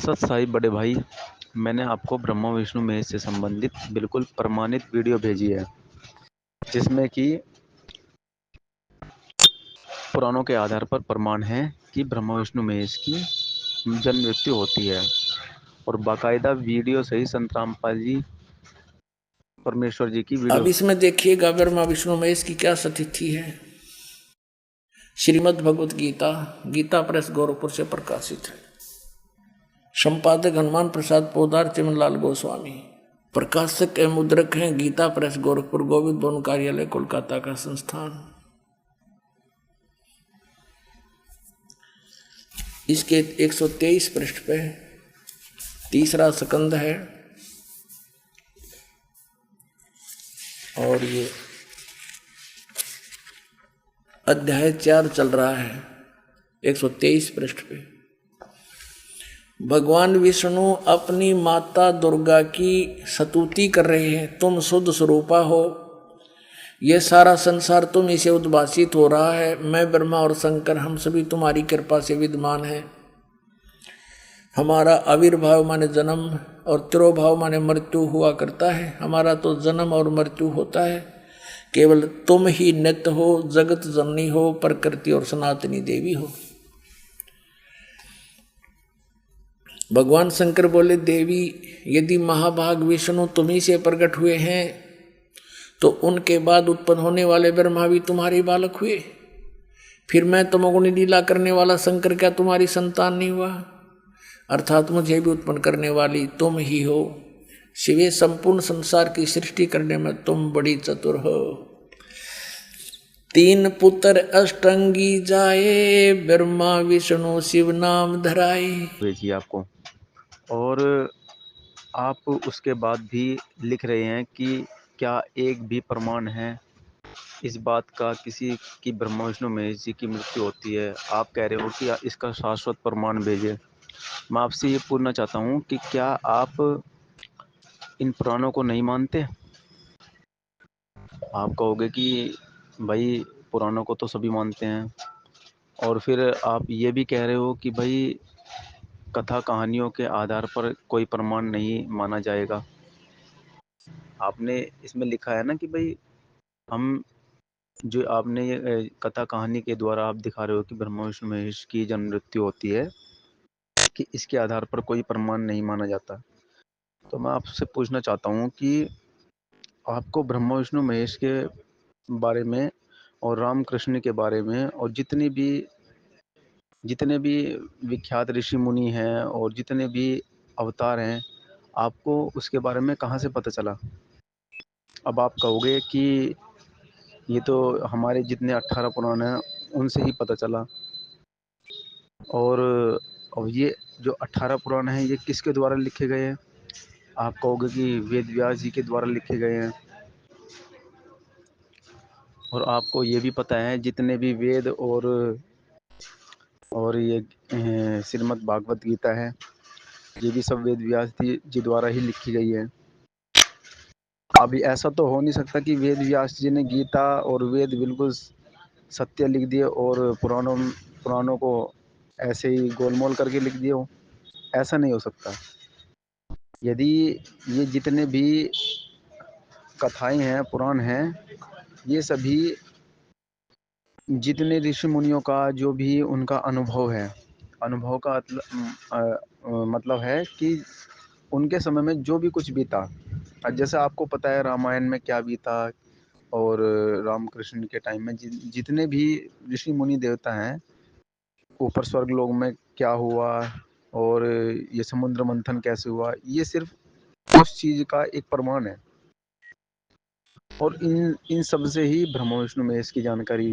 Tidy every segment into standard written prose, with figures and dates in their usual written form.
सत साई बड़े भाई, मैंने आपको ब्रह्मा विष्णु महेश से संबंधित बिल्कुल प्रमाणित वीडियो भेजी है, जिसमें कि पुराणों के आधार पर प्रमाण है कि ब्रह्मा विष्णु महेश की जन्म मृत्यु होती है। और बाकायदा वीडियो सही संत रामपाल जी परमेश्वर जी की वीडियो। अब इसमें देखिएगा ब्रह्मा विष्णु महेश की क्या स्थिति है। श्रीमद् भगवत गीता, गीता प्रेस गोरखपुर से प्रकाशित है। संपादक हनुमान प्रसाद पोदार, चिमनलाल गोस्वामी। प्रकाशक एवं मुद्रक हैं गीता प्रेस गोरखपुर, गोविंद भवन कार्यालय कोलकाता का संस्थान। इसके 123 पृष्ठ पे तीसरा स्कंद है और ये अध्याय 4 चल रहा है। 123 पृष्ठ पे भगवान विष्णु अपनी माता दुर्गा की स्तुति कर रहे हैं। तुम शुद्ध स्वरूपा हो, ये सारा संसार तुम इसे उद्भासित हो रहा है। मैं ब्रह्मा और शंकर हम सभी तुम्हारी कृपा से विद्यमान हैं। हमारा आविर्भाव माने जन्म और तिरोभाव माने मृत्यु हुआ करता है। हमारा तो जन्म और मृत्यु होता है, केवल तुम ही नित्य हो, जगत जननी हो, प्रकृति और सनातनी देवी हो। भगवान शंकर बोले, देवी यदि महाभाग विष्णु तुम्ही से प्रकट हुए हैं तो उनके बाद उत्पन्न होने वाले ब्रह्मा भी तुम्हारे बालक हुए। फिर मैं तमोगुणी लीला करने वाला शंकर क्या तुम्हारी संतान नहीं हुआ? अर्थात मुझे भी उत्पन्न करने वाली तुम ही हो। शिवे संपूर्ण संसार की सृष्टि करने में तुम बड़ी चतुर हो। तीन पुत्र अष्टंगी जाए, ब्रह्मा विष्णु शिव नाम धराए। भेजी आपको। और आप उसके बाद भी लिख रहे हैं कि क्या एक भी प्रमाण है इस बात का किसी की ब्रह्मा विष्णु महेश जी की मृत्यु होती है? आप कह रहे हो कि इसका शाश्वत प्रमाण भेजे। मैं आपसे ये पूछना चाहता हूँ कि क्या आप इन पुराणों को नहीं मानते? आप कहोगे कि भाई पुराणों को तो सभी मानते हैं, और फिर आप ये भी कह रहे हो कि भाई कथा कहानियों के आधार पर कोई प्रमाण नहीं माना जाएगा। आपने इसमें लिखा है ना कि भाई हम जो आपने ये कथा कहानी के द्वारा आप दिखा रहे हो कि ब्रह्मा विष्णु महेश की जन्म मृत्यु होती है, कि इसके आधार पर कोई प्रमाण नहीं माना जाता। तो मैं आपसे पूछना चाहता हूँ कि आपको ब्रह्मा विष्णु महेश के बारे में और राम कृष्ण के बारे में और जितने भी विख्यात ऋषि मुनि हैं और जितने भी अवतार हैं, आपको उसके बारे में कहाँ से पता चला? अब आप कहोगे कि ये तो हमारे जितने 18 पुराण हैं उनसे ही पता चला। और ये जो 18 पुराण हैं ये किसके द्वारा लिखे गए हैं? आप कहोगे कि वेद व्यास जी के द्वारा लिखे गए हैं। और आपको ये भी पता है जितने भी वेद और ये श्रीमद् भागवत गीता है, ये भी सब वेद व्यास जी द्वारा ही लिखी गई है। अभी ऐसा तो हो नहीं सकता कि वेद व्यास जी ने गीता और वेद बिल्कुल सत्य लिख दिए और पुराणों को ऐसे ही गोलमोल करके लिख दिए हो। ऐसा नहीं हो सकता। यदि ये जितने भी कथाएं हैं, पुराण हैं, ये सभी जितने ऋषि मुनियों का जो भी उनका अनुभव है, अनुभव का मतलब है कि उनके समय में जो भी कुछ बीता। जैसे आपको पता है रामायण में क्या बीता, और रामकृष्ण के टाइम में जितने भी ऋषि मुनि देवता हैं, ऊपर स्वर्ग लोक में क्या हुआ और ये समुद्र मंथन कैसे हुआ, ये सिर्फ उस चीज का एक प्रमाण है। और इन इन सब से ही ब्रह्मा विष्णु महेश की जानकारी,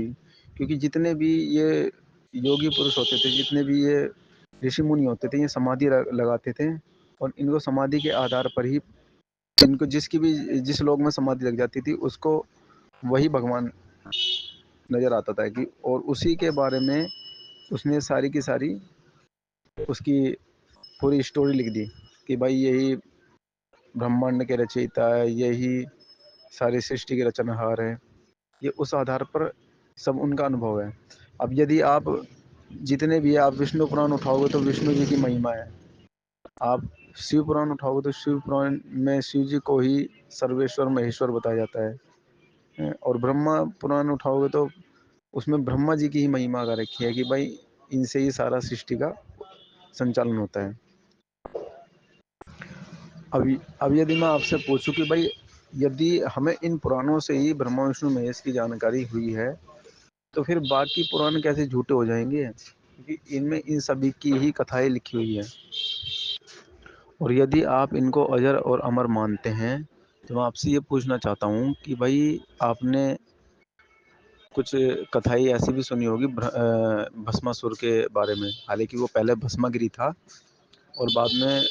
क्योंकि जितने भी ये योगी पुरुष होते थे, जितने भी ये ऋषि मुनि होते थे, ये समाधि लगाते थे, और इनको समाधि के आधार पर ही इनको जिस लोक में समाधि लग जाती थी उसको वही भगवान नजर आता था कि, और उसी के बारे में उसने सारी की सारी उसकी पूरी स्टोरी लिख दी कि भाई यही ब्रह्मांड के रचयिता है, यही सारी सृष्टि के रचनहार है। ये उस आधार पर सब उनका अनुभव है। अब यदि आप जितने भी आप विष्णु पुराण उठाओगे तो विष्णु जी की महिमा है, आप शिव पुराण उठाओगे तो शिव पुराण में शिव जी को ही सर्वेश्वर महेश्वर बताया जाता है। और ब्रह्मा पुराण उठाओगे तो उसमें ब्रह्मा जी की ही महिमा कर रखी है कि भाई इनसे ही सारा सृष्टि का संचालन होता है। अब यदि मैं आपसे पूछूं कि भाई यदि हमें इन पुराणों से ही ब्रह्मा विष्णु महेश की जानकारी हुई है तो फिर बाकी पुराण कैसे झूठे हो जाएंगे, क्योंकि इनमें इन सभी की ही कथाएं लिखी हुई है। और यदि आप इनको अजर और अमर मानते हैं तो मैं आपसे ये पूछना चाहता हूँ कि भाई आपने कुछ कथाएं ऐसी भी सुनी होगी भस्मासुर के बारे में। हालांकि वो पहले भस्मागिरी था और बाद में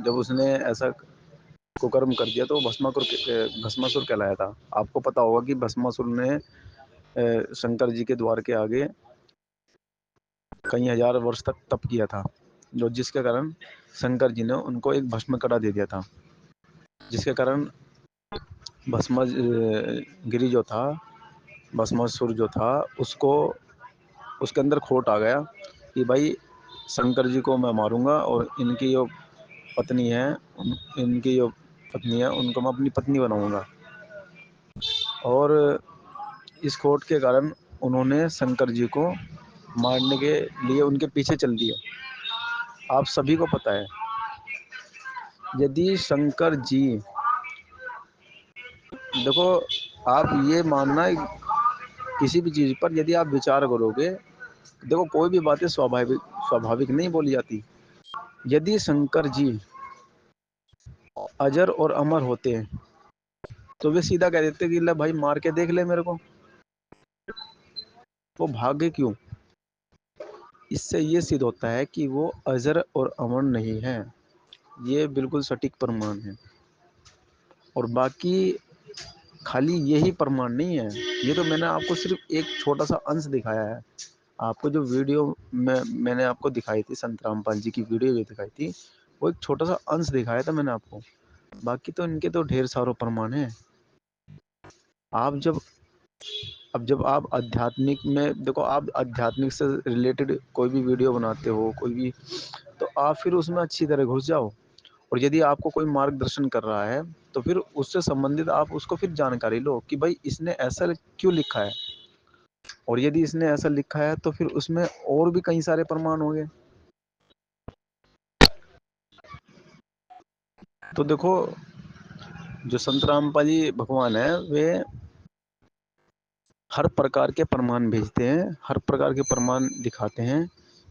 जब उसने ऐसा कुकर्म कर दिया तो वो भस्मासुर कहलाया था। आपको पता होगा कि भस्मासुर ने शंकर जी के द्वार के आगे कई हजार वर्ष तक तप किया था, जो जिसके कारण शंकर जी ने उनको एक भस्म कड़ा दे दिया था, जिसके कारण गिरी जो था, भस्मासुर जो था, उसको उसके अंदर खोट आ गया कि भाई शंकर जी को मैं मारूंगा और इनकी जो पत्नी है इनकी जो पत्नी है उनको मैं अपनी पत्नी बनाऊंगा। और इस खोट के कारण उन्होंने शंकर जी को मारने के लिए उनके पीछे चल दिए। आप सभी को पता है यदि शंकर जी, देखो आप ये मानना किसी भी चीज़ पर यदि आप विचार करोगे, देखो कोई भी बातें स्वाभाविक स्वाभाविक नहीं बोली जाती। यदि शंकर जी अजर और अमर होते तो वे सीधा कह देते कि ले भाई मार के देख ले मेरे को, वो भागे क्यों? इससे ये सिद्ध होता है कि वो अजर और अमर नहीं है। ये बिल्कुल सटीक प्रमाण है। और बाकी खाली यही प्रमाण नहीं है, ये तो मैंने आपको सिर्फ एक छोटा सा अंश दिखाया है। आपको जो वीडियो में मैंने आपको दिखाई थी, संत रामपाल जी की वीडियो जो दिखाई थी, वो एक छोटा सा अंश दिखाया था मैंने आपको। बाकी तो इनके तो ढेर सारे प्रमाण हैं। आप जब अब जब आप आध्यात्मिक में देखो, आप आध्यात्मिक से रिलेटेड कोई भी वीडियो बनाते हो कोई भी, तो आप फिर उसमें अच्छी तरह घुस जाओ। और यदि आपको कोई मार्गदर्शन कर रहा है तो फिर उससे संबंधित आप उसको फिर जानकारी लो कि भाई इसने ऐसा क्यों लिखा है। और यदि इसने ऐसा लिखा है तो फिर उसमें और भी कई सारे प्रमाण होंगे। तो देखो जो संत रामपाल जी भगवान है वे हर प्रकार के प्रमाण भेजते हैं, हर प्रकार के प्रमाण दिखाते हैं।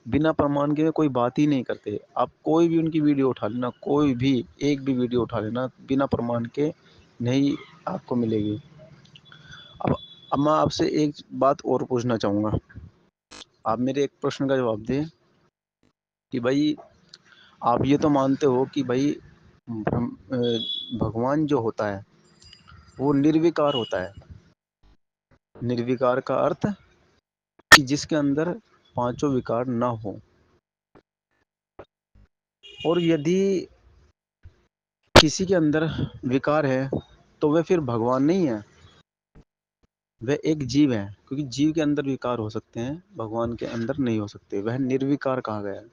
बिना प्रमाण के कोई बात ही नहीं करते। आप कोई भी उनकी वीडियो उठा लेना, कोई भी एक भी वीडियो उठा लेना, बिना प्रमाण के नहीं आपको मिलेगी। अब अब मैं आपसे एक बात और पूछना चाहूँगा, आप मेरे एक प्रश्न का जवाब दें कि भाई आप ये तो मानते हो कि भाई भगवान जो होता है वो निर्विकार होता है। निर्विकार का अर्थ कि जिसके अंदर पांचों विकार ना हो। और यदि किसी के अंदर विकार है तो वह फिर भगवान नहीं है, वह एक जीव है। क्योंकि जीव के अंदर विकार हो सकते हैं, भगवान के अंदर नहीं हो सकते। वह निर्विकार कहा गया है।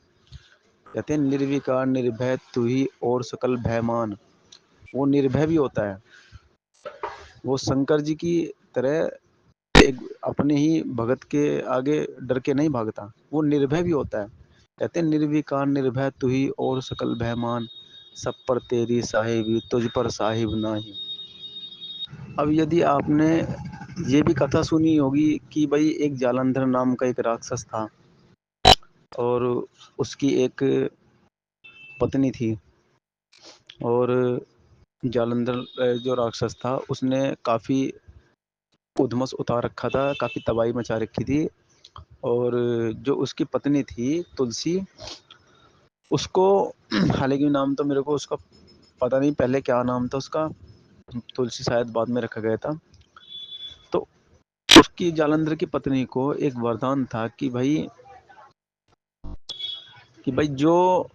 कहते हैं निर्विकार निर्भय तू ही और सकल भयमान। वो निर्भय भी होता है, वो शंकर जी की तरह एक अपने ही भगत के आगे डर के नहीं भागता, वो निर्भय भी होता है। कहते हैं निर्विकार निर्भय तू ही और सकल भयमान, सब पर तेरी साहिबी तुझ पर साहिब नाही। अब यदि आपने ये भी कथा सुनी होगी कि भाई एक जालंधर नाम का एक राक्षस था और उसकी एक पत्नी थी। और जालंधर जो राक्षस था उसने काफ़ी उधमस उतार रखा था, काफ़ी तबाही मचा रखी थी। और जो उसकी पत्नी थी तुलसी, उसको हालांकि नाम तो मेरे को उसका पता नहीं पहले क्या नाम था उसका, तुलसी शायद बाद में रखा गया था। तो उसकी जालंधर की पत्नी को एक वरदान था कि भाई जो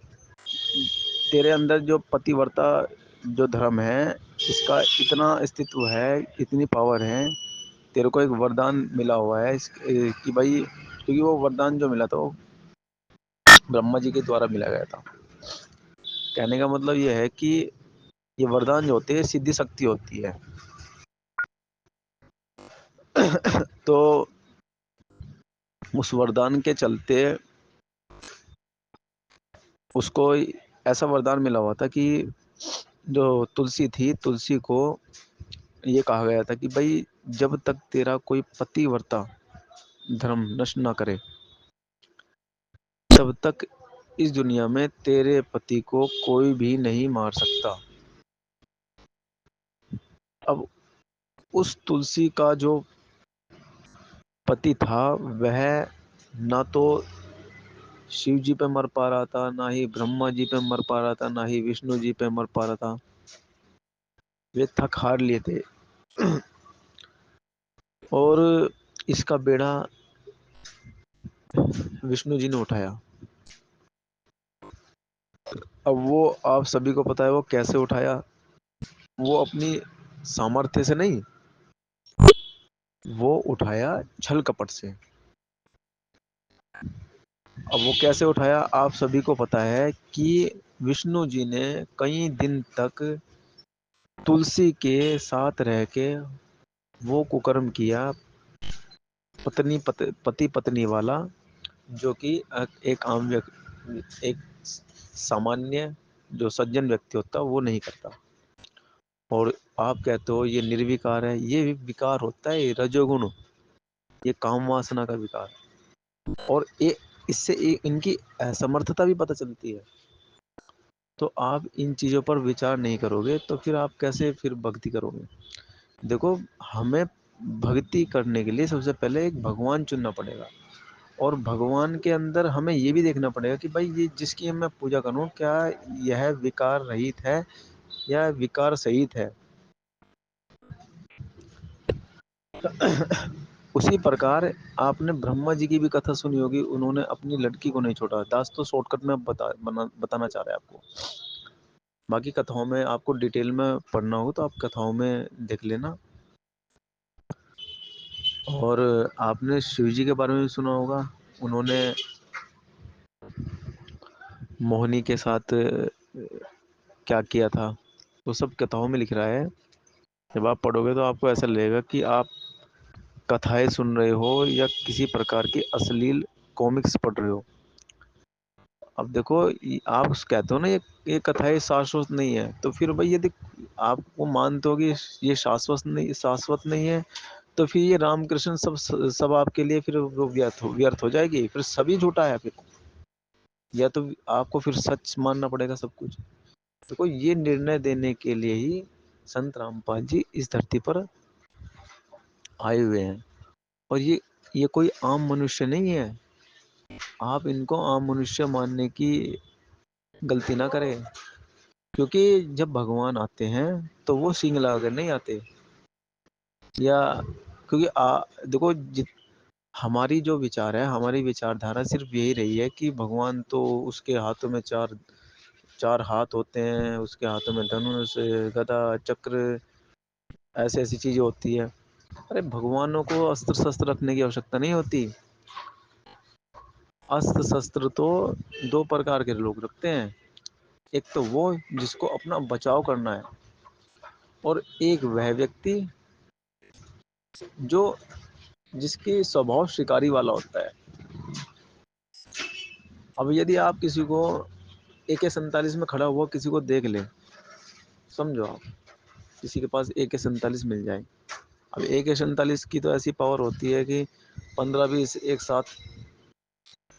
तेरे अंदर जो पतिव्रता जो धर्म है इसका इतना अस्तित्व है, इतनी पावर है, तेरे को एक वरदान मिला हुआ है कि भाई, क्योंकि वो वरदान जो मिला था वो ब्रह्मा जी के द्वारा मिला गया था। कहने का मतलब ये है कि ये वरदान जो होते हैं सिद्धि शक्ति होती है। तो उस वरदान के चलते उसको ऐसा वरदान मिला हुआ था कि जो तुलसी थी, तुलसी को ये कहा गया था कि भाई जब तक तेरा कोई पतिव्रता धर्म नष्ट ना करे, तब तक इस दुनिया में तेरे पति को कोई भी नहीं मार सकता। अब उस तुलसी का जो पति था वह ना तो शिव जी पे मर पा रहा था, ना ही ब्रह्मा जी पे मर पा रहा था, ना ही विष्णु जी पे मर पा रहा था। वे थक हार लिए थे। और इसका बेड़ा विष्णु जी ने उठाया। अब वो आप सभी को पता है वो कैसे उठाया। वो अपनी सामर्थ्य से नहीं, वो उठाया छल कपट से। अब वो कैसे उठाया आप सभी को पता है कि विष्णु जी ने कई दिन तक तुलसी के साथ रह के वो कुकर्म किया, पति पत्नी वाला, जो कि एक एक सामान्य जो सज्जन व्यक्ति होता वो नहीं करता। और आप कहते हो ये निर्विकार है, ये भी विकार होता है, ये रजोगुण, ये काम वासना का विकार। और ये इससे इनकी असमर्थता भी पता चलती है। तो आप इन चीज़ों पर विचार नहीं करोगे तो फिर आप कैसे फिर भक्ति करोगे। देखो, हमें भक्ति करने के लिए सबसे पहले एक भगवान चुनना पड़ेगा। और भगवान के अंदर हमें ये भी देखना पड़ेगा कि भाई ये जिसकी मैं पूजा करूं, क्या यह विकार रहित है या विकार सहित है। उसी प्रकार आपने ब्रह्मा जी की भी कथा सुनी होगी। उन्होंने अपनी लड़की को नहीं छोड़ा। दास तो शॉर्टकट में बताना चाह रहे हैं आपको। बाकी कथाओं में आपको डिटेल में पढ़ना हो तो आप कथाओं में देख लेना। और आपने शिव जी के बारे में भी सुना होगा। उन्होंने मोहिनी के साथ क्या किया था, वो सब कथाओं में लिख रहा है। जब आप पढ़ोगे तो आपको ऐसा लगेगा कि आप कथाएं सुन रहे हो या किसी प्रकार की अश्लील कॉमिक्स पढ़ रहे हो। अब देखो, आप कहते हो ना ये कथाएं शाश्वत नहीं है, तो फिर भाई यदि आपको मानते हो कि ये शाश्वत नहीं है, तो फिर ये रामकृष्ण सब आपके लिए फिर वो व्यर्थ हो जाएगी। फिर सभी झूठा है फिर। या तो आपको फिर सच मानना पड़ेगा सब कुछ। देखो, ये निर्णय देने के लिए ही संत रामपाल जी इस धरती पर आए हुए हैं। और ये कोई आम मनुष्य नहीं है। आप इनको आम मनुष्य मानने की गलती ना करें। क्योंकि जब भगवान आते हैं तो वो सींग लगा कर नहीं आते। या क्योंकि देखो, हमारी जो विचार है, हमारी विचारधारा सिर्फ यही रही है कि भगवान तो उसके हाथों में चार चार हाथ होते हैं, उसके हाथों में धनुष, गदा, चक्र, ऐसी ऐसी चीजें होती है। अरे, भगवानों को अस्त्र शस्त्र रखने की आवश्यकता नहीं होती। अस्त्र शस्त्र तो दो प्रकार के लोग रखते हैं। एक तो वो जिसको अपना बचाव करना है, और एक वह व्यक्ति जो जिसकी स्वभाव शिकारी वाला होता है। अब यदि आप किसी को AK-47 में खड़ा हुआ किसी को देख ले, समझो आप किसी के पास AK-47 मिल जाए। अब AK-47 की तो ऐसी पावर होती है कि 15-20 एक साथ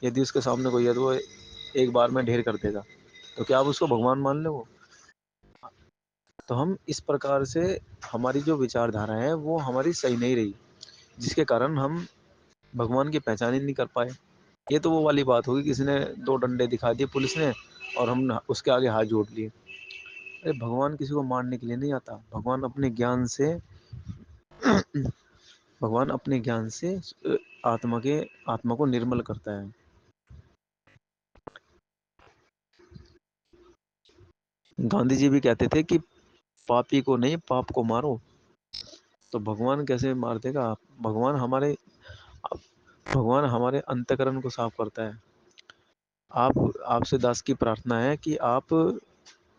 यदि उसके सामने कोई है तो वो एक बार में ढेर कर देगा। तो क्या आप उसको भगवान मान लो? तो हम इस प्रकार से, हमारी जो विचारधारा है वो हमारी सही नहीं रही, जिसके कारण हम भगवान की पहचान ही नहीं कर पाए। ये तो वो वाली बात होगी, किसी ने दो डंडे दिखा दिए पुलिस ने और हम उसके आगे हाथ जोड़ लिए। अरे, भगवान किसी को मारने के लिए नहीं आता। भगवान अपने ज्ञान से आत्मा को निर्मल करता है। गांधी जी भी कहते थे कि पापी को नहीं, पाप को मारो। तो भगवान कैसे मार देगा? भगवान हमारे अंतःकरण को साफ करता है। आप आपसे दास की प्रार्थना है कि आप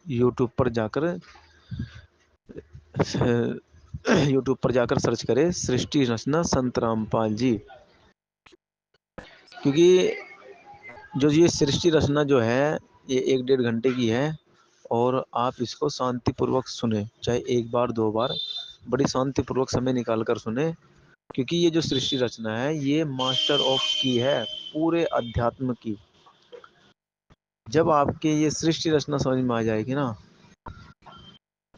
यूट्यूब पर जाकर यूट्यूब पर जाकर सर्च करें सृष्टि रचना संत रामपाल जी, क्योंकि जो ये सृष्टि रचना जो है ये 1-1.5 घंटे की है, और आप इसको शांतिपूर्वक सुने, चाहे एक बार 2 बार, बड़ी शांतिपूर्वक समय निकाल कर सुने, क्योंकि ये जो सृष्टि रचना है ये मास्टर ऑफ की है पूरे अध्यात्म की। जब आपके ये सृष्टि रचना समझ में आ जाएगी ना,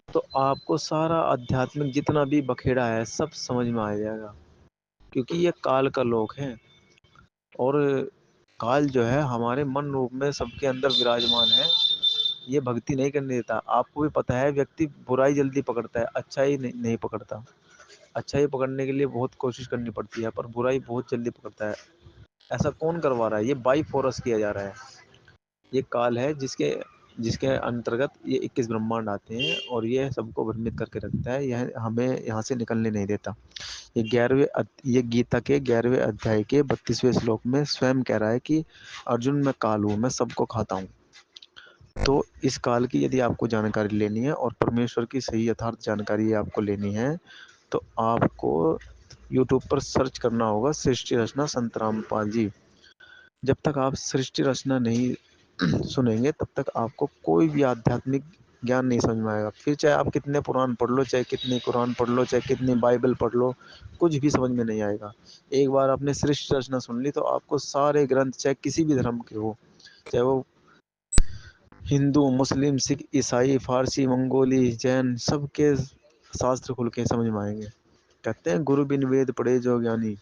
तो आपको सारा आध्यात्मिक जितना भी बखेड़ा है सब समझ में आ जाएगा, क्योंकि ये काल का लोक है, और काल जो है हमारे मन रूप में सबके अंदर विराजमान है। ये भक्ति नहीं करने देता। आपको भी पता है व्यक्ति बुराई जल्दी पकड़ता है, अच्छाई नहीं पकड़ता। अच्छाई पकड़ने के लिए बहुत कोशिश करनी पड़ती है, पर बुराई बहुत जल्दी पकड़ता है। ऐसा कौन करवा रहा है? ये बाई फोर्स किया जा रहा है। ये काल है जिसके जिसके अंतर्गत ये 21 ब्रह्मांड आते हैं, और ये सबको भ्रमित करके रखता है, यह हमें यहाँ से निकलने नहीं देता। ये गीता के 11वें अध्याय के 32वें श्लोक में स्वयं कह रहा है कि अर्जुन मैं काल हूँ, मैं सबको खाता हूँ। तो इस काल की यदि आपको जानकारी लेनी है और परमेश्वर की सही यथार्थ जानकारी आपको लेनी है, तो आपको यूट्यूब पर सर्च करना होगा सृष्टि रचना संत रामपाल जी। जब तक आप सृष्टि रचना नहीं सुनेंगे तब तक आपको कोई भी आध्यात्मिक ज्ञान नहीं समझ में आएगा। फिर चाहे आप कितने पुराण पढ़ लो, चाहे कितनी कुरान पढ़ लो, चाहे कितनी बाइबल पढ़ लो, कुछ भी समझ में नहीं आएगा। एक बार आपने सृष्टि रचना सुन ली तो आपको सारे ग्रंथ, चाहे किसी भी धर्म के हो, चाहे वो हिंदू, मुस्लिम, सिख, ईसाई, फारसी, मंगोली, जैन, सबके शास्त्र खुल के समझ में आएंगे। कहते हैं गुरु बिन वेद पढ़े जो ज्ञानी,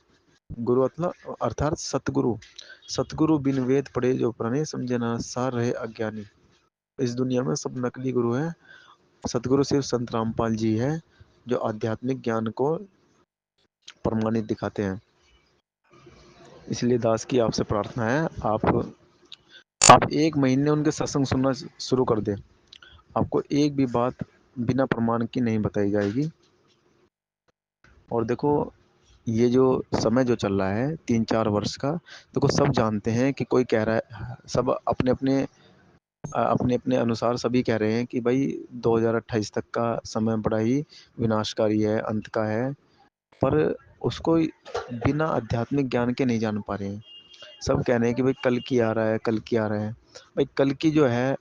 गुरु मतलब अर्थात सतगुरु, सतगुरु बिन वेद पढ़े जो प्राणी, समझे ना सार रहे अज्ञानी। इस दुनिया में सब नकली गुरु हैं, सतगुरु सिर्फ संत रामपाल जी है जो आध्यात्मिक ज्ञान को प्रमाणित दिखाते हैं। इसलिए दास की आपसे प्रार्थना है, आप 1 महीने उनके सत्संग सुनना शुरू कर दे। आपको एक भी बात बिना प्रमाण की नहीं बताई जाएगी। और देखो ये जो समय जो चल रहा है 3-4 वर्ष का, देखो सब जानते हैं कि कोई कह रहा है, सब अपने अपने अपने अपने अनुसार सभी कह रहे हैं कि भाई 2028 तक का समय बड़ा ही विनाशकारी है, अंत का है, पर उसको बिना आध्यात्मिक ज्ञान के नहीं जान पा रहे हैं। सब कह रहे हैं कि भाई कल की आ रहा है, कल की आ रहा है। भाई कल की जो है,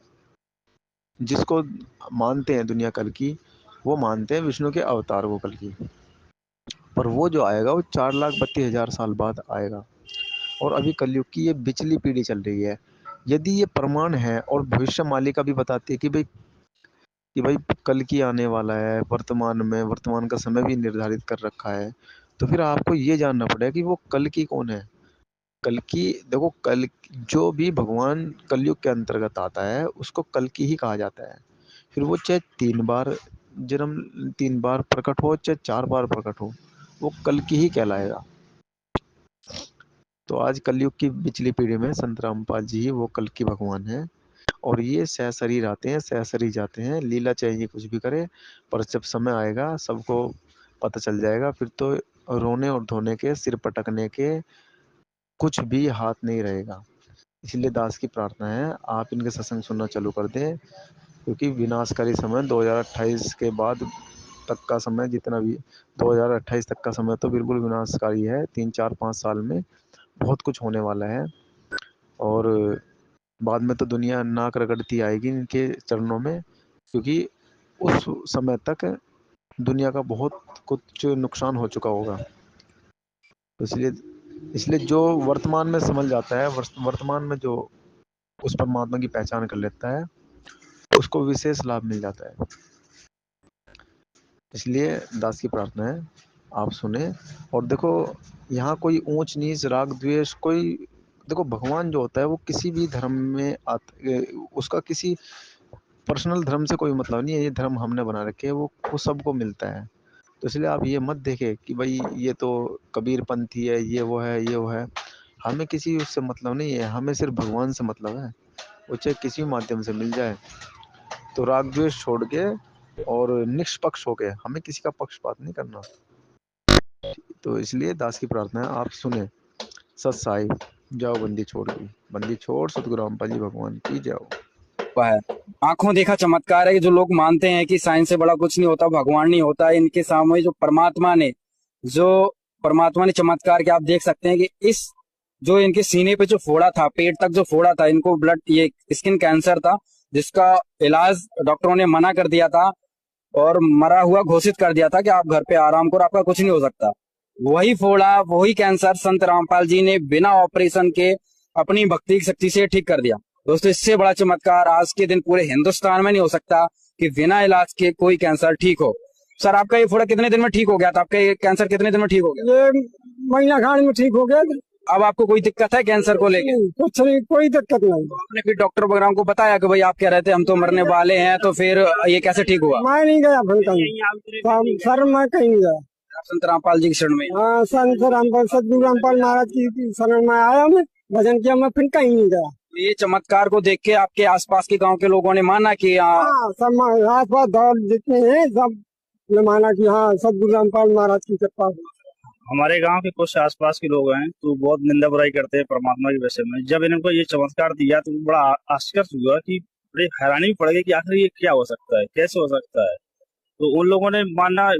जिसको मानते हैं दुनिया कल की, वो मानते हैं विष्णु के अवतार को कल की, पर वो जो आएगा वो 4,32,000 साल बाद आएगा। और अभी कलयुग की ये बिचली पीढ़ी चल रही है। यदि ये प्रमाण है और भविष्य मालिका भी बताती है कि भाई कल की आने वाला है, वर्तमान का समय भी निर्धारित कर रखा है, तो फिर आपको ये जानना पड़ेगा कि वो कल की कौन है। कल की, देखो कल जो भी भगवान कलयुग के अंतर्गत आता है उसको कल की ही कहा जाता है। फिर वो चाहे 3 बार जन्म 3 बार प्रकट हो, चाहे 4 बार प्रकट हो, वो कल की ही कहलाएगा। तो आज कलयुग की पिछली पीढ़ी में संत रामपाल जी ही वो कल की भगवान है, और ये सहशरीर आते हैं, सहशरीर जाते हैं, लीला चाहिए कुछ भी करे, पर जब समय आएगा सबको पता चल जाएगा। फिर तो रोने और धोने के, सिर पटकने के कुछ भी हाथ नहीं रहेगा। इसलिए दास की प्रार्थना है आप इनके सत्संग सुनना चालू कर दें, क्योंकि विनाशकारी समय 2028 के बाद तक का समय, जितना भी 2028 तक का समय तो बिल्कुल विनाशकारी है। 3-4-5 साल में बहुत कुछ होने वाला है, और बाद में तो दुनिया नाक रगड़ती आएगी इनके चरणों में, क्योंकि उस समय तक दुनिया का बहुत कुछ नुकसान हो चुका होगा। तो इसलिए इसलिए जो वर्तमान में समझ जाता है, वर्तमान में जो उस परमात्मा की पहचान कर लेता है, उसको विशेष लाभ मिल जाता है। इसलिए दास की प्रार्थना है आप सुने। और देखो यहाँ कोई ऊंच नीच, राग द्वेष, कोई, देखो भगवान जो होता है वो किसी भी धर्म में उसका किसी पर्सनल धर्म से कोई मतलब नहीं है। ये धर्म हमने बना रखे हैं, वो सबको मिलता है। तो इसलिए आप ये मत देखें कि भाई ये तो कबीर पंथी है, ये वो है, ये वो है। हमें किसी उससे मतलब नहीं है, हमें सिर्फ भगवान से मतलब है। वो चाहे किसी भी माध्यम से मिल जाए। तो राग द्वेष छोड़ के और निष्पक्ष हो के, हमें किसी का पक्षपात नहीं करना। तो इसलिए दास की प्रार्थना है आप सुने। सत साई, जाओ बंदी छोड़ दी, बंदी छोड़, सतगुरु रामपाल जी भगवान की जाओ। हुआ है। आंखों देखा चमत्कार है कि जो लोग मानते हैं कि साइंस से बड़ा कुछ नहीं होता, भगवान नहीं होता, इनके सामने जो परमात्मा ने चमत्कार के आप देख सकते हैं कि इस जो इनके सीने पे जो फोड़ा था, पेट तक जो फोड़ा था, इनको ब्लड ये स्किन कैंसर था, जिसका इलाज डॉक्टरों ने मना कर दिया था और मरा हुआ घोषित कर दिया था कि आप घर पे आराम करो, आपका कुछ नहीं हो सकता। वही फोड़ा, वही कैंसर संत रामपाल जी ने बिना ऑपरेशन के अपनी भक्ति की शक्ति से ठीक कर दिया। दोस्तों, इससे बड़ा चमत्कार आज के दिन पूरे हिंदुस्तान में नहीं हो सकता कि बिना इलाज के कोई कैंसर ठीक हो। सर, आपका ये फोड़ा कितने दिन में ठीक हो गया था? आपका ये कैंसर कितने दिन में ठीक हो गया? ये महीना खान में ठीक हो गया। अब आपको कोई दिक्कत है कैंसर को लेके? कुछ नहीं, कोई दिक्कत नहीं। तो आपने फिर डॉक्टर वगैरह को बताया कि भाई आप कह रहे थे हम तो मरने वाले हैं, तो फिर ये कैसे ठीक हुआ? मैं नहीं गया फिर कहीं, सर मैं कहीं नहीं गया। आप संत रामपाल जी की शरण में? हाँ, संत रामपाल, सदगुरु रामपाल महाराज की शरण में आया, मैं भजन किया, मैं फिर कहीं नहीं गया। ये चमत्कार को देख के आपके आसपास के गांव के लोगों ने माना कि हाँ, सब आस पास दौड़ जितने हैं सब ने माना कि हाँ सदगुरु रामपाल महाराज की कृपा। हमारे गांव के कुछ आसपास के लोग हैं तो बहुत निंदा बुराई करते हैं परमात्मा के विषय में। जब इनको ये चमत्कार दिया तो बड़ा आश्चर्य हुआ कि बड़ी हैरानी भी पड़ गई कि आखिर ये क्या हो सकता है, कैसे हो सकता है। तो उन लोगों ने मानना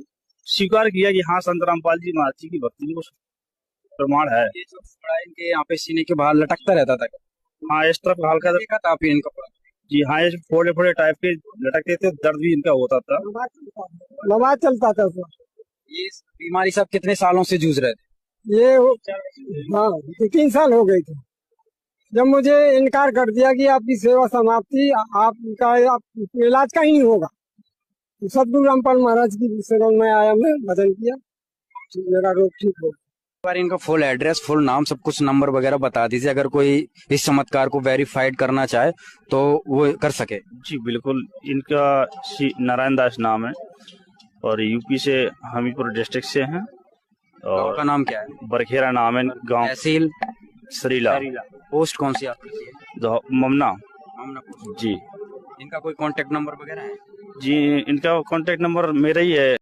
स्वीकार किया कि हाँ, संत रामपाल जी महाराज जी की भक्ति में कुछ प्रमाण है। ये जो फोड़ा इनके यहाँ पे सीने के बाहर लटकता रहता था? हाँ, इस तरफ हल्का देखा था आप इनका फोड़ा? जी हाँ, ये फोड़े फोड़े टाइप के लटकते थे, दर्द भी इनका होता था। नमाज चलता था सर। ये बीमारी सब कितने सालों से जूझ रहे थे? ये हाँ 3 साल हो गए थे जब मुझे इनकार कर दिया कि आपकी सेवा समाप्ति, आपका इलाज कहीं नहीं होगा। तो सदगुरु रामपाल महाराज की सेवा में आया, मैं भजन किया, मेरा रोग ठीक हो। बार इनका फुल एड्रेस, फुल नाम, सब कुछ नंबर वगैरह बता दीजिए, अगर कोई इस चमत्कार को वेरीफाइड करना चाहे तो वो कर सके। जी बिल्कुल, इनका नारायण दास नाम है और यूपी से हमीरपुर डिस्ट्रिक्ट से हैं। और का नाम क्या है? बरखेरा नाम है गांव, तहसील सरीला। पोस्ट कौन सी आपकी है? ममना। जी। इनका कोई कांटेक्ट नंबर वगैरह है? जी, इनका कांटेक्ट नंबर मेरा ही है।